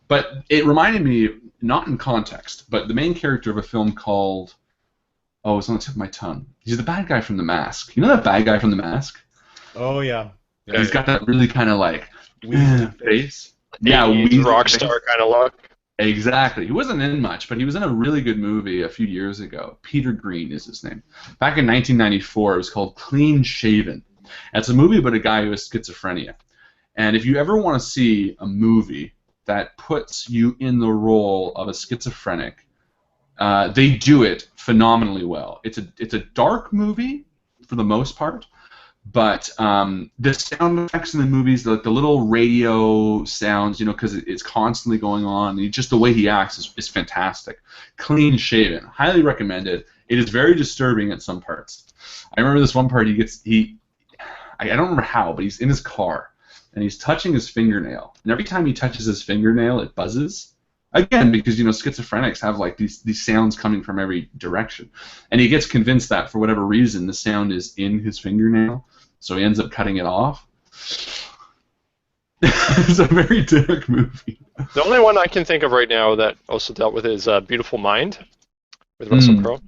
A: But it reminded me, not in context, but the main character of a film called, oh, it's on the tip of my tongue. He's the bad guy from The Mask. You know that bad guy from The Mask?
B: Oh, yeah.
A: He's got that really kind of like face.
C: Yeah, rock star kind of look.
A: Exactly. He wasn't in much, but he was in a really good movie a few years ago. Peter Green is his name. Back in 1994, it was called Clean Shaven. And it's a movie about a guy who has schizophrenia. And if you ever want to see a movie that puts you in the role of a schizophrenic, they do it phenomenally well. It's a dark movie for the most part, but the sound effects in the movies, the little radio sounds, you know, because it's constantly going on, and just the way he acts is fantastic. Clean Shaven, highly recommended. It is very disturbing at some parts. I remember this one part. I don't remember how, but he's in his car and he's touching his fingernail, and every time he touches his fingernail, it buzzes. Again, because, you know, schizophrenics have like these sounds coming from every direction, and he gets convinced that for whatever reason the sound is in his fingernail, so he ends up cutting it off. It's a very dark movie.
C: The only one I can think of right now that also dealt with is Beautiful Mind with Russell Crowe.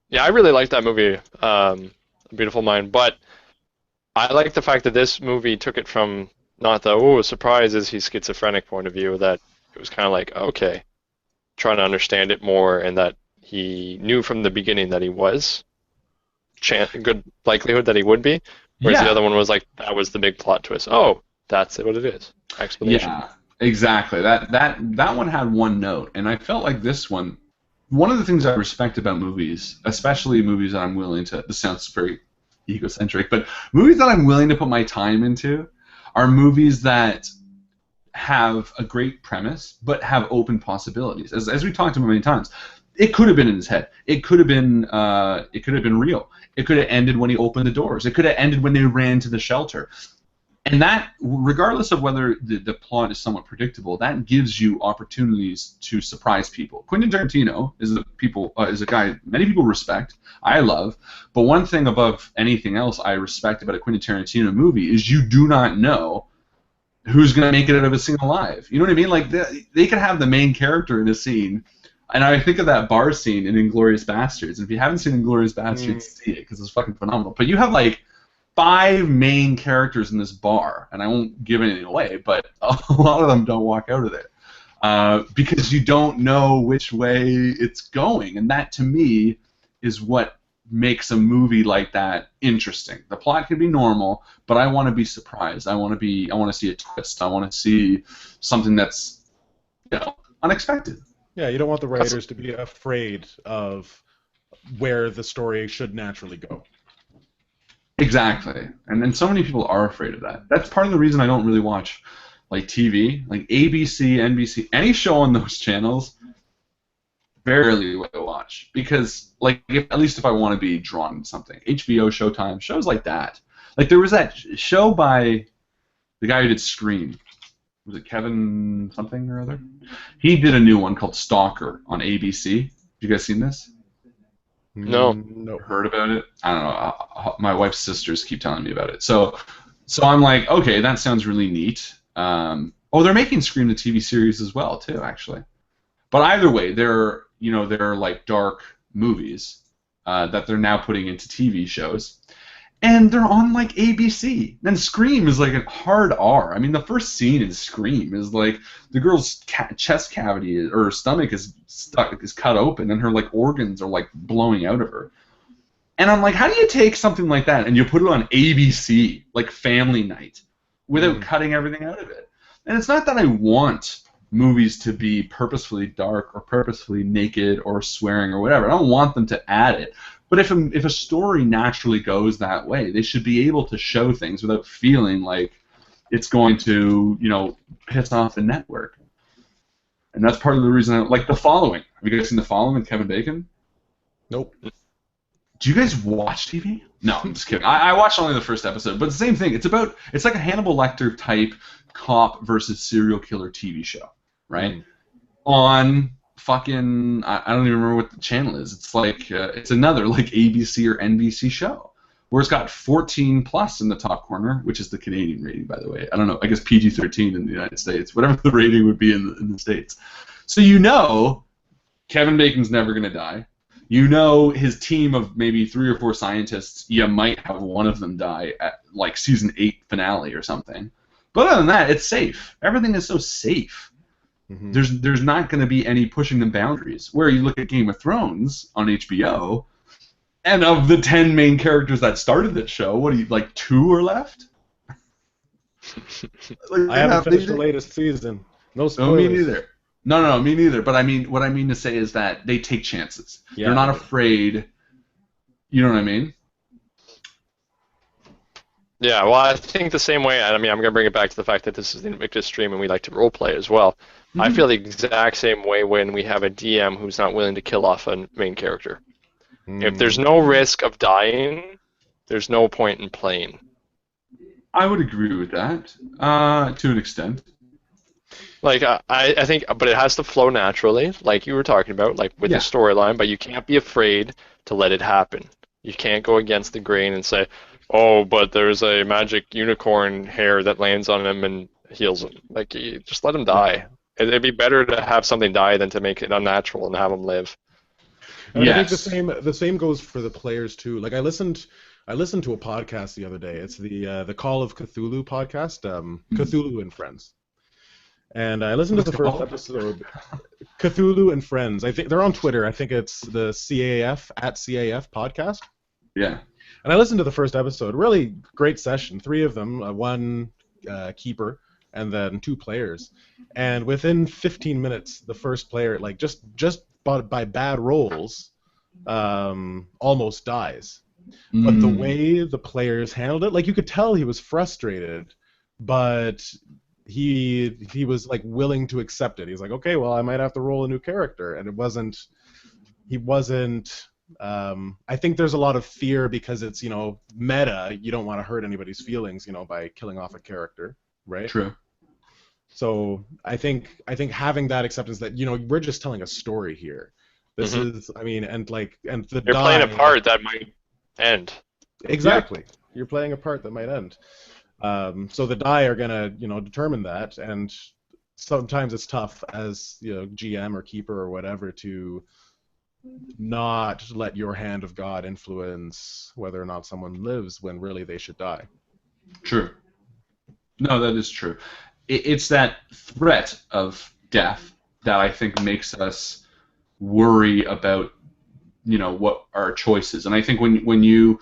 C: Yeah, I really like that movie, Beautiful Mind, but I like the fact that this movie took it from not the, surprise is he's schizophrenic point of view, that it was kind of like, okay, trying to understand it more, and that he knew from the beginning that he was good likelihood that he would be, whereas the other one was like, that was the big plot twist. Oh, that's what it is. Explanation.
A: Yeah, exactly. That one had one note, and I felt like this one of the things I respect about movies, especially movies that I'm willing to, this sounds very egocentric, but movies that I'm willing to put my time into are movies that have a great premise but have open possibilities. As we talked about many times, it could have been in his head. It could have been real. It could have ended when he opened the doors. It could have ended when they ran to the shelter. And that, regardless of whether the plot is somewhat predictable, that gives you opportunities to surprise people. Quentin Tarantino is a guy many people respect, I love, but one thing above anything else I respect about a Quentin Tarantino movie is you do not know who's going to make it out of a scene alive. You know what I mean? Like, they could have the main character in a scene, and I think of that bar scene in Inglourious Basterds, and if you haven't seen Inglourious Basterds, see it, because it's fucking phenomenal. But you have, like, 5 main characters in this bar, and I won't give anything away, but a lot of them don't walk out of there because you don't know which way it's going, and that to me is what makes a movie like that interesting. The plot can be normal, but I want to be surprised. I want to see a twist. I want to see something that's, you know, unexpected.
B: Yeah, you don't want the writers to be afraid of where the story should naturally go.
A: Exactly, and then so many people are afraid of that. That's part of the reason I don't really watch, like, TV, like ABC, NBC, any show on those channels. Very rarely will I watch, because, like, at least if I want to be drawn to something, HBO, Showtime, shows like that. Like, there was that show by the guy who did Scream. Was it Kevin something or other? He did a new one called Stalker on ABC. Have you guys seen this?
C: No.
A: Heard about it? I don't know. My wife's sisters keep telling me about it. So I'm like, okay, that sounds really neat. They're making Scream the TV series as well too, actually. But either way, they're like dark movies that they're now putting into TV shows, and they're on like ABC. Then Scream is like a hard R. I mean, the first scene in Scream is like the girl's chest cavity or her stomach is cut open, and her like organs are like blowing out of her. And I'm like, how do you take something like that and you put it on ABC, like Family Night, without cutting everything out of it? And it's not that I want movies to be purposefully dark or purposefully naked or swearing or whatever. I don't want them to add it. But if a story naturally goes that way, they should be able to show things without feeling like, it's going to, piss off the network. And that's part of the reason like The Following. Have you guys seen The Following with Kevin Bacon?
B: Nope.
A: Do you guys watch TV? No, I'm just kidding. I watched only the first episode, but it's the same thing. It's like a Hannibal Lecter type cop versus serial killer TV show, right? On fucking, I don't even remember what the channel is. It's like, it's another like ABC or NBC show, where it's got 14 plus in the top corner, which is the Canadian rating, by the way. I don't know, I guess PG-13 in the United States, whatever the rating would be in the States. So Kevin Bacon's never going to die. His team of maybe 3 or 4 scientists, you might have one of them die at like season 8 finale or something. But other than that, it's safe. Everything is so safe. Mm-hmm. There's not going to be any pushing the boundaries. Where you look at Game of Thrones on HBO, and of the 10 main characters that started that show, what do you, like 2 are left?
B: I haven't finished the latest season. No spoilers.
A: No, me neither. No, me neither. But what I mean to say is that they take chances. Yeah, they're not afraid. You know what I mean?
C: Yeah, well, I think the same way. I mean, I'm going to bring it back to the fact that this is the Invictus stream and we like to roleplay as well. Mm-hmm. I feel the exact same way when we have a DM who's not willing to kill off a main character. If there's no risk of dying, there's no point in playing.
A: I would agree with that, to an extent.
C: Like, I think, but it has to flow naturally, like you were talking about, like with the storyline, but you can't be afraid to let it happen. You can't go against the grain and say, oh, but there's a magic unicorn hair that lands on him and heals him. Like, you just let him die. It'd be better to have something die than to make it unnatural and have him live.
B: And I think the same goes for the players too. Like I listened to a podcast the other day. It's the Call of Cthulhu podcast, Cthulhu and Friends. And I listened to the first episode, Cthulhu and Friends. I think they're on Twitter. I think it's the CAF podcast.
A: Yeah.
B: And I listened to the first episode. Really great session. 3 of them, one keeper, and then 2 players. And within 15 minutes, the first player, like just by bad rolls, almost dies. But the way the players handled it, like you could tell he was frustrated, but he was like willing to accept it. He's like, okay, well, I might have to roll a new character, and he wasn't. I think there's a lot of fear because it's meta. You don't want to hurt anybody's feelings, by killing off a character, right?
A: True.
B: So I think having that acceptance that we're just telling a story here. This is, I mean, and the
C: you're playing a part that might end.
B: Exactly, you're playing a part that might end. So the die are gonna determine that, and sometimes it's tough as GM or keeper or whatever to not let your hand of God influence whether or not someone lives when really they should die.
A: True. No, that is true. It's that threat of death that I think makes us worry about, what our choices. And I think when you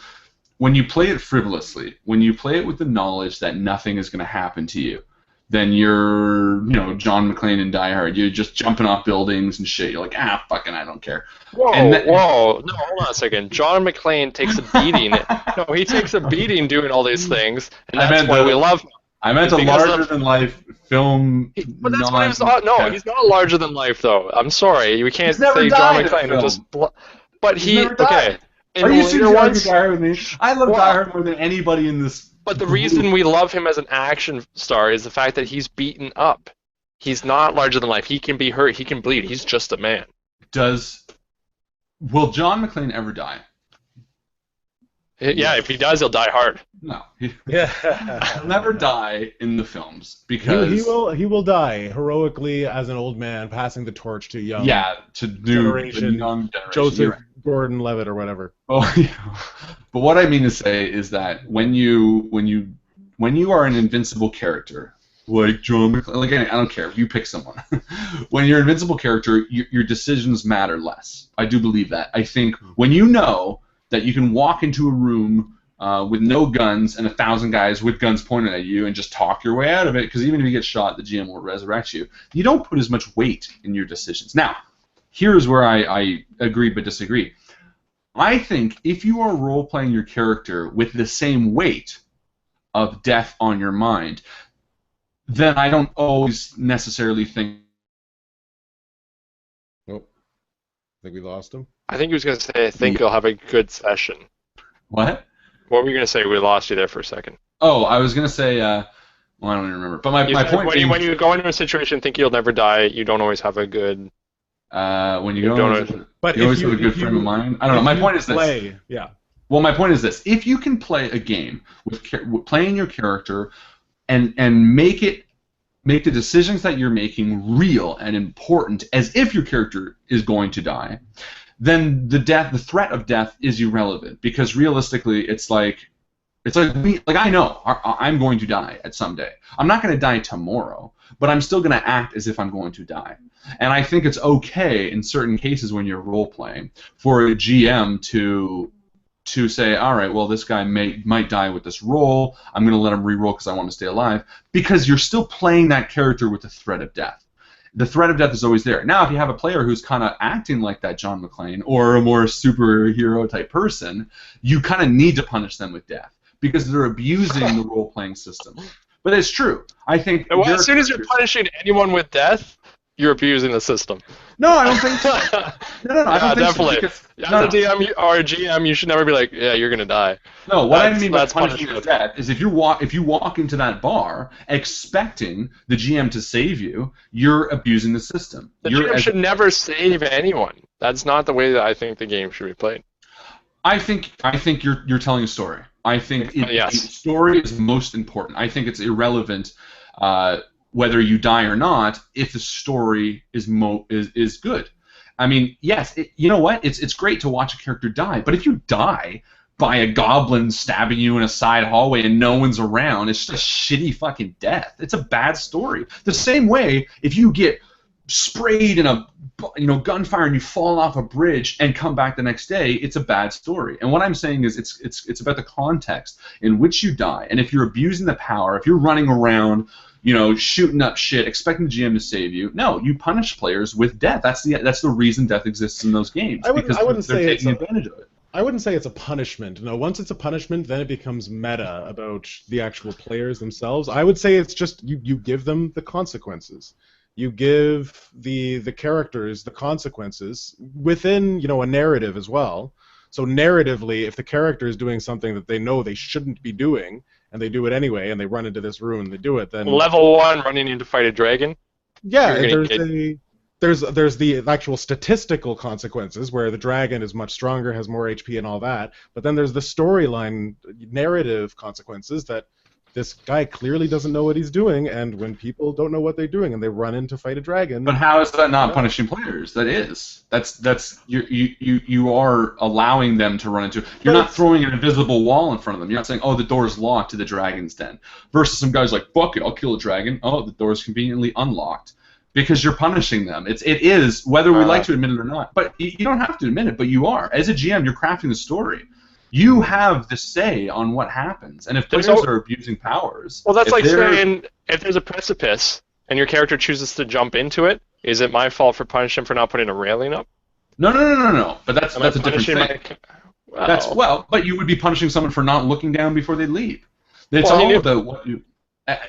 A: play it frivolously, when you play it with the knowledge that nothing is going to happen to you, then you're, John McClane in Die Hard. You're just jumping off buildings and shit. You're like, fucking, I don't care.
C: Whoa, no, hold on a second. John McClane takes a beating. No, he takes a beating doing all these things, and that's why we love him.
A: I meant a larger-than-life film.
C: But that's what he was. No, he's not larger than life, though. I'm sorry, we can't say John McClane. Just, but he okay.
A: Are you serious? Die Hard with me? I love Die Hard more than anybody in this.
C: But the reason we love him as an action star is the fact that he's beaten up. He's not larger than life. He can be hurt. He can bleed. He's just a man.
A: Will John McClane ever die?
C: Yeah, if he does, he'll die hard.
A: No. He'll never die in the films because
B: he will die heroically as an old man, passing the torch to young.
A: Yeah, to new generation.
B: Joseph Gordon-Levitt or whatever.
A: Oh, yeah. But what I mean to say is that when you are an invincible character like John McClane, like I don't care if you pick someone. When you're an invincible character, your decisions matter less. I do believe that. I think when you know that you can walk into a room with no guns and 1,000 guys with guns pointed at you and just talk your way out of it, because even if you get shot, the GM will resurrect you. You don't put as much weight in your decisions. Now, here's where I agree but disagree. I think if you are role-playing your character with the same weight of death on your mind, then I don't always necessarily think.
B: Nope. I think we lost him.
C: I think he was going to say, I think you'll have a good session.
A: What?
C: What were you going to say? We lost you there for a second.
A: Oh, I was going to say, well, I don't even remember. But my point
C: when you go into a situation, think you'll never die, you don't always have a good...
A: when you don't
B: but
A: you always have a good frame of mind. I don't know. My point is this.
B: Yeah.
A: Well, my point is this. If you can play a game with playing your character and make the decisions that you're making real and important as if your character is going to die, then the threat of death is irrelevant, because realistically it's like I know I'm going to die at some day. I'm not going to die tomorrow, but I'm still going to act as if I'm going to die. And I think it's okay in certain cases when you're role playing for a GM to say, all right, well, this guy might die with this role. I'm going to let him re-roll because I want to stay alive, because you're still playing that character with the threat of death. The threat of death is always there. Now, if you have a player who's kind of acting like that John McClane or a more superhero type person, you kind of need to punish them with death because they're abusing the role-playing system. But it's true. I think.
C: Well, as soon as you're punishing anyone with death, you're abusing the system.
A: No, I don't think so. No, I don't think
C: definitely.
A: So.
C: As a DM or a GM, you should never be like, yeah, you're gonna die.
A: No, what I mean by punishing with death is if you walk into that bar expecting the GM to save you, you're abusing the system.
C: The GM should never save anyone. That's not the way that I think the game should be played.
A: I think you're telling a story. I think the story is most important. I think it's irrelevant whether you die or not if the story is good. I mean, yes, you know what? It's great to watch a character die, but if you die by a goblin stabbing you in a side hallway and no one's around, it's just a shitty fucking death. It's a bad story. The same way, if you get sprayed in a gunfire and you fall off a bridge and come back the next day, it's a bad story. And what I'm saying is it's about the context in which you die. And if you're abusing the power, if you're running around, shooting up shit, expecting the GM to save you, no, you punish players with death. That's the reason death exists in those games.
B: I wouldn't say
A: they're taking advantage of it.
B: I wouldn't say it's a punishment. No, once it's a punishment, then it becomes meta about the actual players themselves. I would say it's just you give them the consequences. You give the characters the consequences within a narrative as well. So narratively, if the character is doing something that they know they shouldn't be doing, and they do it anyway, and they run into this room and they do it, then
C: level 1, running in to fight a dragon.
B: Yeah, there's the actual statistical consequences where the dragon is much stronger, has more HP, and all that. But then there's the storyline narrative consequences that this guy clearly doesn't know what he's doing, and when people don't know what they're doing and they run in to fight a dragon.
A: But how is that not punishing players? That is. That's you are allowing them to run into. You're not throwing an invisible wall in front of them. You're not saying, oh, the door's locked to the dragon's den. Versus some guys like, fuck it, I'll kill a dragon. Oh, the door's conveniently unlocked. Because you're punishing them. It is, whether we like to admit it or not. But you don't have to admit it, but you are. As a GM, you're crafting the story. You have the say on what happens, and if players are abusing powers...
C: Well, that's like saying, if there's a precipice, and your character chooses to jump into it, is it my fault for punishing him for not putting a railing up?
A: No. But that's a different thing. But you would be punishing someone for not looking down before they leave. It's all about what you...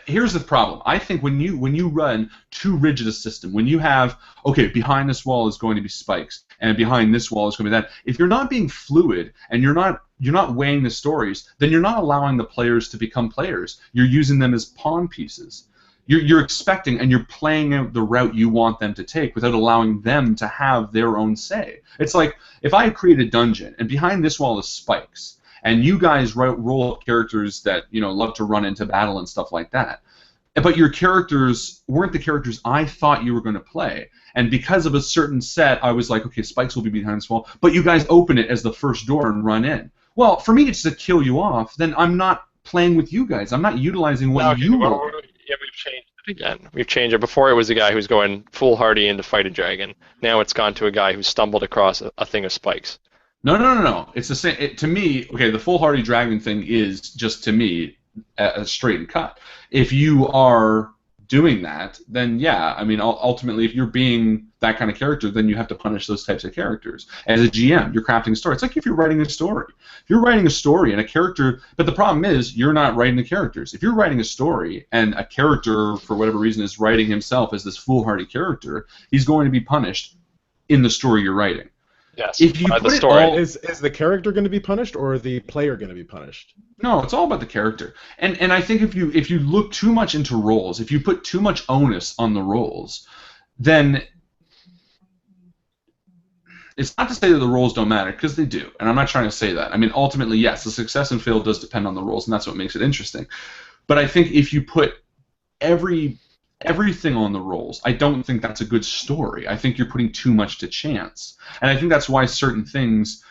A: Here's the problem. I think when you run too rigid a system, when you have, okay, behind this wall is going to be spikes, and behind this wall is going to be that, if you're not being fluid and you're not weighing the stories, then you're not allowing the players to become players. You're using them as pawn pieces. You're expecting and you're playing out the route you want them to take without allowing them to have their own say. It's like if I create a dungeon and behind this wall is spikes, and you guys roll up characters that love to run into battle and stuff like that, but your characters weren't the characters I thought you were going to play. And because of a certain set, I was like, okay, spikes will be behind this wall, but you guys open it as the first door and run in. Well, for me, it's to kill you off. Then I'm not playing with you guys. I'm not utilizing what you roll.
C: Yeah, we've changed it again. We've changed it. Before it was a guy who's going foolhardy in to fight a dragon. Now it's gone to a guy who stumbled across a thing of spikes.
A: No. It's the same. To me, okay, the foolhardy dragon thing is just, to me, a straight and cut. If you are doing that, then yeah, I mean, ultimately, if you're being that kind of character, then you have to punish those types of characters. As a GM, you're crafting a story. It's like if you're writing a story. If you're writing a story and a character, but the problem is you're not writing the characters. If you're writing a story and a character, for whatever reason, is writing himself as this foolhardy character, he's going to be punished in the story you're writing.
C: Yes.
A: If you put
C: the
A: it
C: story
A: all,
B: Is the character going to be punished or the player going to be punished?
A: no, it's all about the character. And I think if you look too much into roles, if you put too much onus on the roles, then it's not to say that the roles don't matter, because they do, and I'm not trying to say that. I mean, ultimately, yes, the success and fail does depend on the roles, and that's what makes it interesting. But I think if you put everything on the roles, I don't think that's a good story. I think you're putting too much to chance, and I think that's why certain things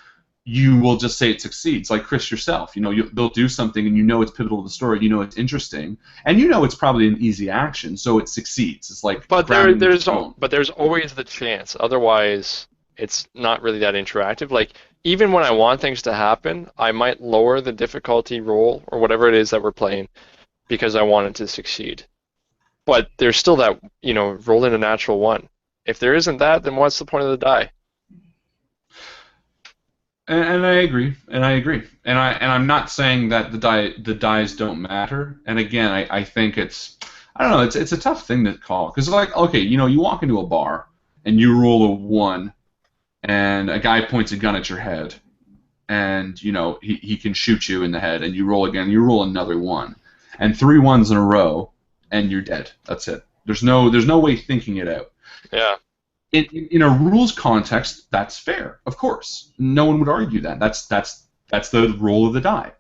A: you will just say it succeeds. Like Chris yourself, they'll do something, and you know it's pivotal to the story, you know it's interesting, and you know it's probably an easy action, so it succeeds. It's like,
C: but there's always the chance. Otherwise, it's not really that interactive. Like, even when I want things to happen, I might lower the difficulty roll or whatever it is that we're playing because I want it to succeed. But there's still that, roll in a natural one. If there isn't that, then what's the point of the die?
A: And I agree, and I'm not saying that the dice don't matter. And again, I think I don't know, it's a tough thing to call, because like, okay, you walk into a bar and you roll a 1, and a guy points a gun at your head, and he can shoot you in the head, and you roll again, you roll another 1, and 3 ones in a row, and you're dead. That's it. There's no way thinking it out.
C: Yeah.
A: In a rules context, that's fair, of course. No one would argue that. That's the role of the die.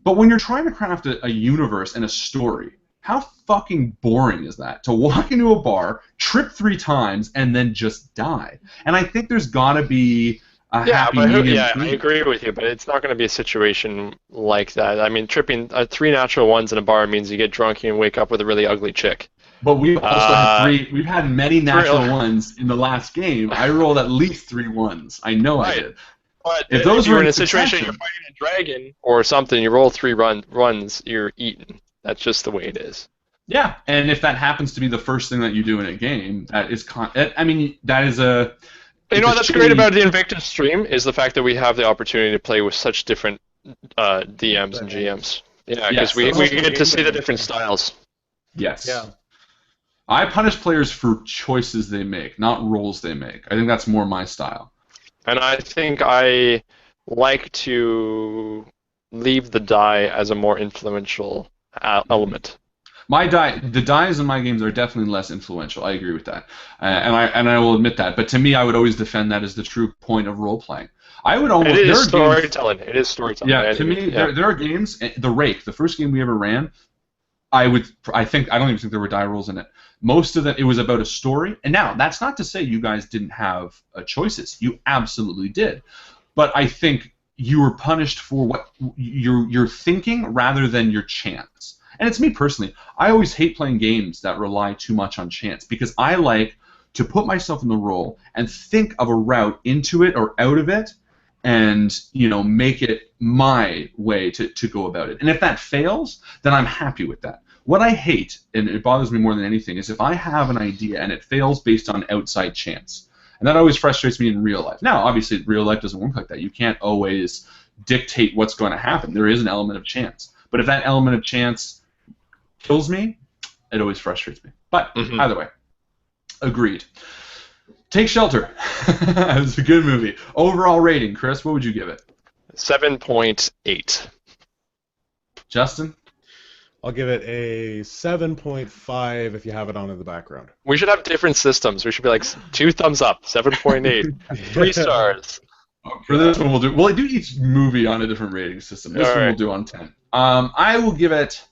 A: But when you're trying to craft a universe and a story, how fucking boring is that? To walk into a bar, trip 3 times, and then just die. And I think there's got to be a happy medium.
C: Yeah, I agree with you, but it's not going to be a situation like that. I mean, tripping 3 natural ones in a bar means you get drunk and wake up with a really ugly chick.
A: But we've also had 3. We've had many natural ones in the last game. I rolled at least 3 ones. I know I did.
C: But if those were in a situation you're fighting a dragon or something, you roll 3 runs, you're eaten. That's just the way it is.
A: Yeah, and if that happens to be the first thing that you do in a game, that is that is a.
C: That's great about the Invictus stream is the fact that we have the opportunity to play with such different DMs and GMs. Yeah, because we get to see the different styles.
A: Yes.
B: Yeah.
A: I punish players for choices they make, not roles they make. I think that's more my style.
C: And I think I like to leave the die as a more influential element.
A: The dies in my games are definitely less influential. I agree with that, and I will admit that. But to me, I would always defend that as the true point of role playing. I would almost.
C: It is storytelling. It is storytelling.
A: Yeah, to me, there are games. The Rake, the first game we ever ran, I don't even think there were die rolls in it. Most of it was about a story. And now, that's not to say you guys didn't have choices. You absolutely did. But I think you were punished for what you're thinking rather than your chance. And it's me personally. I always hate playing games that rely too much on chance, because I like to put myself in the role and think of a route into it or out of it, and make it my way to go about it. And if that fails, then I'm happy with that. What I hate, and it bothers me more than anything, is if I have an idea and it fails based on outside chance. And that always frustrates me in real life. Now, obviously, real life doesn't work like that. You can't always dictate what's going to happen. There is an element of chance. But if that element of chance kills me, it always frustrates me. But either way, agreed. Take Shelter. It's a good movie. Overall rating, Chris, what would you give it?
C: 7.8.
A: Justin?
C: I'll
B: give it a 7.5 if you have it on in the background.
C: We should have different systems. We should be like 2 thumbs up, 7.8, 3 stars.
A: For this one, we'll do each movie on a different rating system. This one we'll do on 10. I will give it.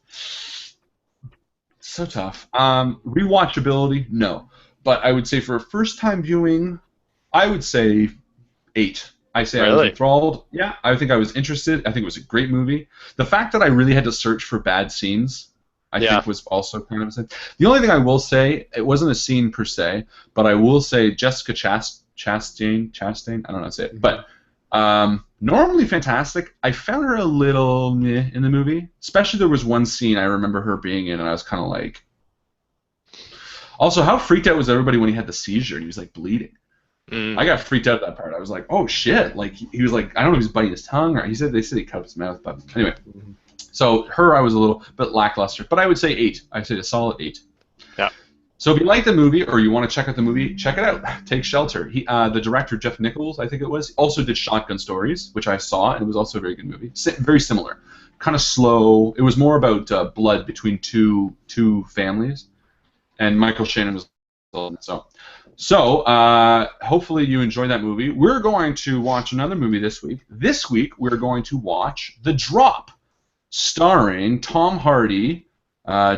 A: So tough. Rewatchability, no. But I would say for a first-time viewing, I would say 8. I say I was enthralled. Yeah, I think I was interested. I think it was a great movie. The fact that I really had to search for bad scenes, I think was also kind of a sin. The only thing I will say, it wasn't a scene per se, but I will say Jessica Chastain, I don't know how to say it, but normally fantastic. I found her a little meh in the movie. Especially there was one scene I remember her being in, and I was kind of like, Also, how freaked out was everybody when he had the seizure and he was like bleeding?
C: Mm.
A: I got freaked out at that part. I was like, oh shit! Like he was like, I don't know if he was biting his tongue or they said he cut his mouth, but anyway. So her, I was a little bit lackluster, but I would say 8. I'd say a solid 8.
C: Yeah.
A: So if you like the movie or you want to check out the movie, check it out. Take Shelter. The director Jeff Nichols, I think it was, also did Shotgun Stories, which I saw, and it was also a very good movie. Very similar, kind of slow. It was more about blood between two families, and Michael Shannon was so. Hopefully you enjoyed that movie. We're going to watch another movie this week. This week we're going to watch The Drop, starring Tom Hardy,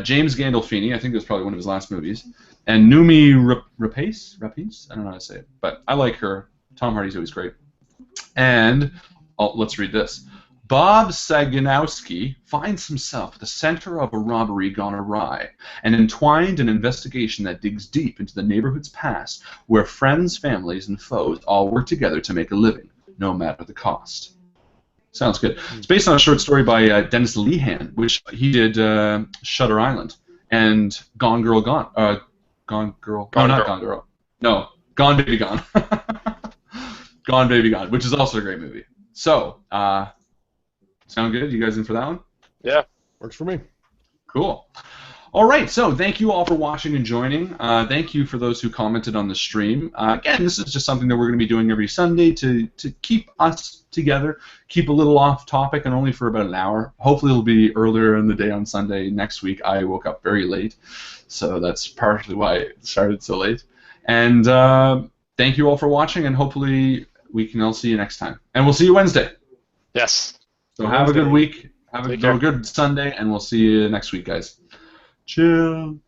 A: James Gandolfini, I think it was probably one of his last movies, and Noomi Rapace? I don't know how to say it, but I like her. Tom Hardy's always great. And let's read this. Bob Saganowski finds himself at the center of a robbery gone awry and entwined in an investigation that digs deep into the neighborhood's past, where friends, families, and foes all work together to make a living, no matter the cost. Sounds good. It's based on a short story by Dennis Lehan, which he did Shutter Island and Gone Girl Gone. Gone Girl. No, not Gone Girl. No, Gone Baby Gone. Gone Baby Gone, which is also a great movie. So, sound good? You guys in for that one?
C: Yeah.
B: Works for me.
A: Cool. All right, so thank you all for watching and joining. Thank you for those who commented on the stream. Again, this is just something that we're going to be doing every Sunday to keep us together, keep a little off topic, and only for about an hour. Hopefully it'll be earlier in the day on Sunday next week. I woke up very late, so that's partially why it started so late. And thank you all for watching, and hopefully we can all see you next time. And we'll see you Wednesday.
C: Yes.
A: So have a good week. Have a good Sunday, and we'll see you next week, guys. Chill.